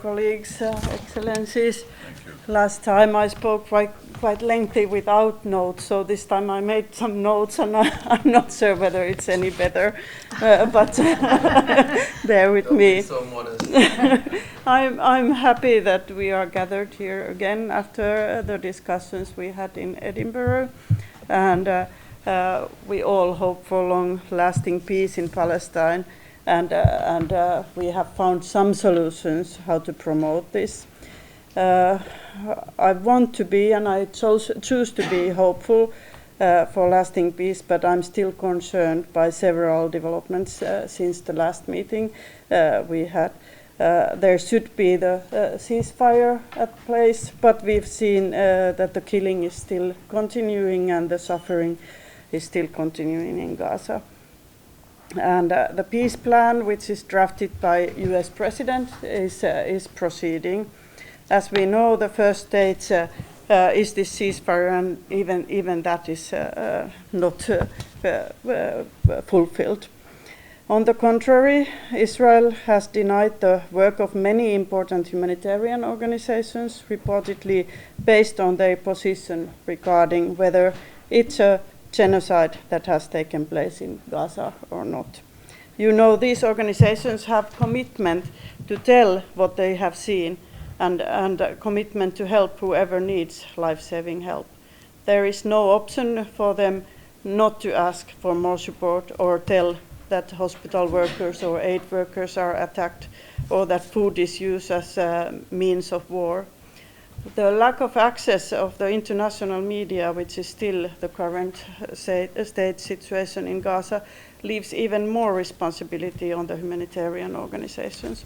colleagues, Excellencies. Last time I spoke quite lengthy without notes, so this time I made some notes, and I'm not sure whether it's any better, but bear with me. Don't be so modest. I'm happy that we are gathered here again after the discussions we had in Edinburgh, and we all hope for long-lasting peace in Palestine, and we have found some solutions how to promote this. I want to be, and I choose to be hopeful for lasting peace, but I'm still concerned by several developments since the last meeting we had. There should be the ceasefire at place, but we've seen that the killing is still continuing and the suffering is still continuing in Gaza. And the peace plan, which is drafted by US President, is proceeding. As we know, the first stage is this ceasefire, and even that is not fulfilled. On the contrary, Israel has denied the work of many important humanitarian organizations, reportedly based on their position regarding whether it's a genocide that has taken place in Gaza or not. You know, these organizations have commitment to tell what they have seen, and a commitment to help whoever needs life-saving help. There is no option for them not to ask for more support or tell that hospital workers or aid workers are attacked, or that food is used as a means of war. The lack of access of the international media, which is still the current state situation in Gaza, leaves even more responsibility on the humanitarian organizations.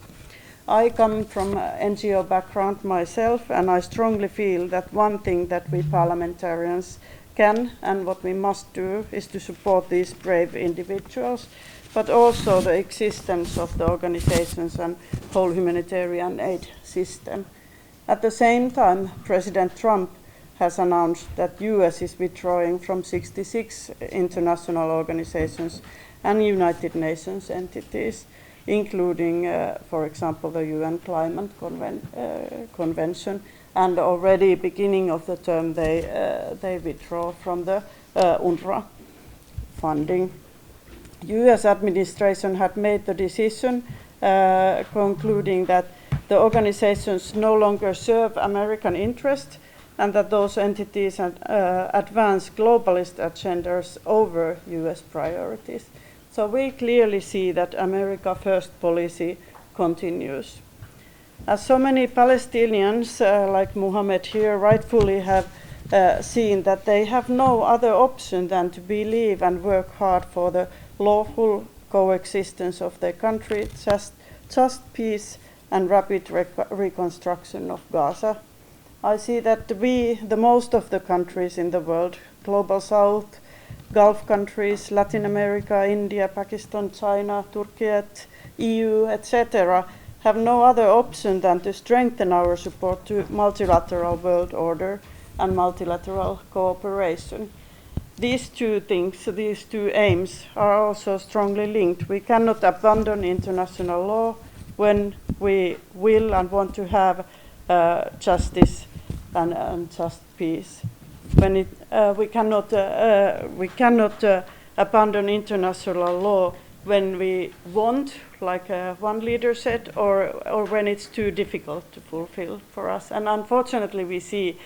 I come from an NGO background myself, and I strongly feel that one thing that we parliamentarians can and what we must do is to support these brave individuals, but also the existence of the organizations and whole humanitarian aid system. At the same time, President Trump has announced that US is withdrawing from 66 international organizations and United Nations entities, including, for example, the UN Climate Convention, and already beginning of the term they withdraw from the UNRWA funding. US administration had made the decision concluding that the organizations no longer serve American interests and that those entities advance globalist agendas over US priorities. So we clearly see that America First policy continues. As so many Palestinians, like Mohammed here, rightfully have seen that they have no other option than to believe and work hard for the lawful coexistence of their country, just peace and rapid reconstruction of Gaza. I see that the most of the countries in the world, Global South, Gulf countries, Latin America, India, Pakistan, China, Turkey, EU, etc., have no other option than to strengthen our support to multilateral world order and multilateral cooperation. These two things, these two aims, are also strongly linked. We cannot abandon international law when we will and want to have justice and just peace. When we cannot abandon international law when we want, like one leader said, or when it's too difficult to fulfill for us. And unfortunately, we see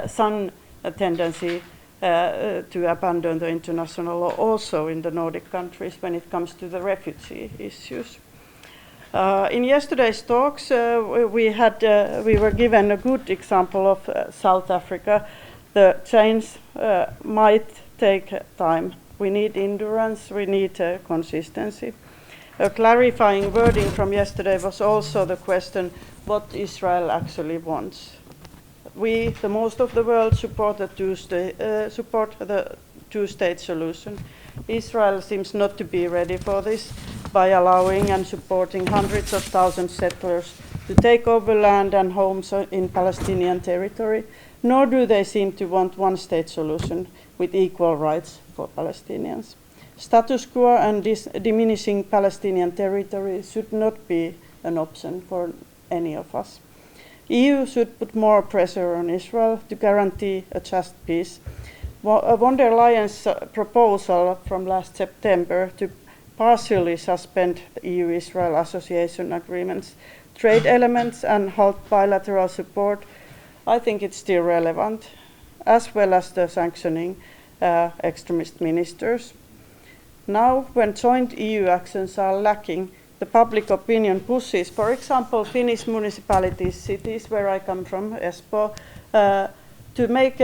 some tendency to abandon the international law also in the Nordic countries when it comes to the refugee issues. In yesterday's talks, we were given a good example of South Africa. The change might take time. We need endurance, we need consistency. A clarifying wording from yesterday was also the question what Israel actually wants. We, the most of the world, support the two-state solution. Israel seems not to be ready for this by allowing and supporting hundreds of thousands of settlers to take over land and homes in Palestinian territory, nor do they seem to want one-state solution with equal rights for Palestinians. Status quo and diminishing Palestinian territory should not be an option for any of us. EU should put more pressure on Israel to guarantee a just peace. Von der Leyen's proposal from last September to partially suspend EU-Israel association agreements, trade elements and halt bilateral support, I think it's still relevant, as well as the sanctioning extremist ministers. Now, when joint EU actions are lacking, the public opinion pushes, for example, Finnish municipalities, cities where I come from, Espoo, to make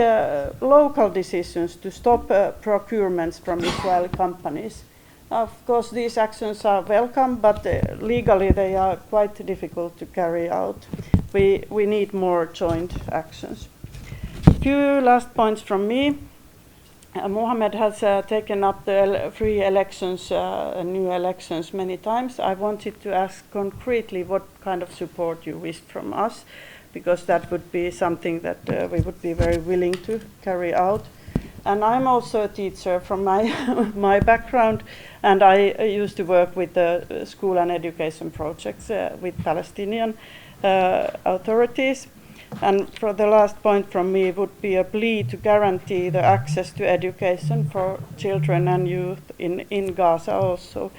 local decisions to stop procurements from Israeli companies. Of course, these actions are welcome, but legally they are quite difficult to carry out. We need more joint actions. A few last points from me. Mohammed has taken up the free elections, new elections many times. I wanted to ask concretely what kind of support you wish from us, because that would be something that we would be very willing to carry out. And I'm also a teacher from my background, and I used to work with the school and education projects with Palestinian authorities. And for the last point from me would be a plea to guarantee the access to education for children and youth in Gaza also.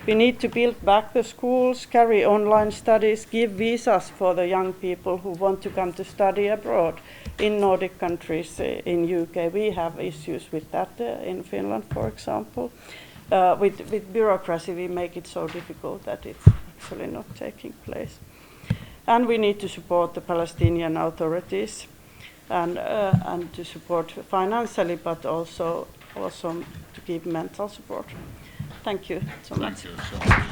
We need to build back the schools, carry online studies, give visas for the young people who want to come to study abroad. In Nordic countries, in UK, we have issues with that in Finland, for example. With bureaucracy, we make it so difficult that it's actually not taking place. And we need to support the Palestinian authorities and to support financially, but also to give mental support. Thank you so much. Thank you so much.